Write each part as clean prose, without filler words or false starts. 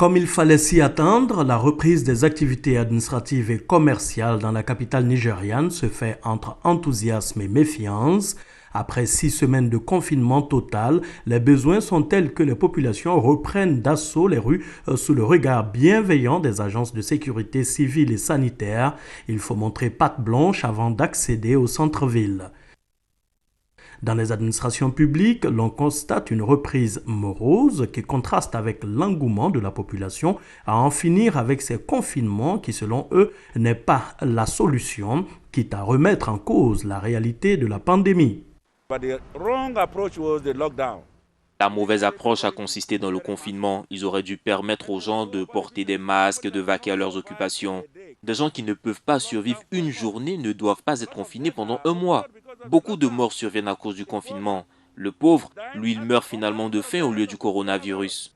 Comme il fallait s'y attendre, la reprise des activités administratives et commerciales dans la capitale nigériane se fait entre enthousiasme et méfiance. Après 6 semaines de confinement total, les besoins sont tels que les populations reprennent d'assaut les rues sous le regard bienveillant des agences de sécurité civile et sanitaire. Il faut montrer patte blanche avant d'accéder au centre-ville. Dans les administrations publiques, l'on constate une reprise morose qui contraste avec l'engouement de la population à en finir avec ces confinements qui, selon eux, n'est pas la solution, quitte à remettre en cause la réalité de la pandémie. La mauvaise approche a consisté dans le confinement. Ils auraient dû permettre aux gens de porter des masques, de vaquer à leurs occupations. Des gens qui ne peuvent pas survivre une journée ne doivent pas être confinés pendant un mois. Beaucoup de morts surviennent à cause du confinement. Le pauvre, lui, il meurt finalement de faim au lieu du coronavirus.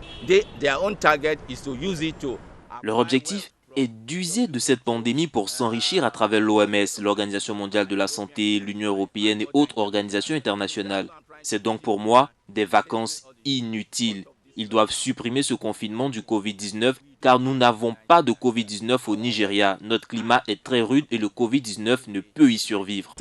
Leur objectif est d'user de cette pandémie pour s'enrichir à travers l'OMS, l'Organisation mondiale de la santé, l'Union européenne et autres organisations internationales. C'est donc pour moi des vacances inutiles. Ils doivent supprimer ce confinement du Covid-19 car nous n'avons pas de Covid-19 au Nigeria. Notre climat est très rude et le Covid-19 ne peut y survivre.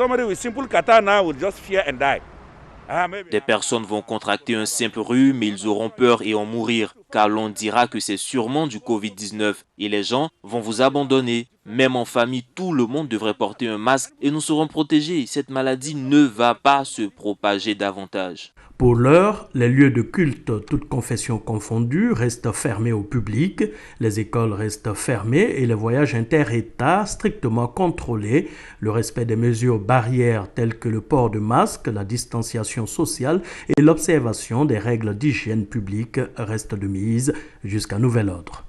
Des personnes vont contracter un simple rhume mais ils auront peur et en mourir car l'on dira que c'est sûrement du Covid-19 et les gens vont vous abandonner. Même en famille, tout le monde devrait porter un masque et nous serons protégés. Cette maladie ne va pas se propager davantage. Pour l'heure, les lieux de culte, toutes confessions confondues, restent fermés au public, les écoles restent fermées et les voyages inter-États strictement contrôlés. Le respect des mesures barrières telles que le port de masque, la distanciation sociale et l'observation des règles d'hygiène publique restent de mise jusqu'à nouvel ordre.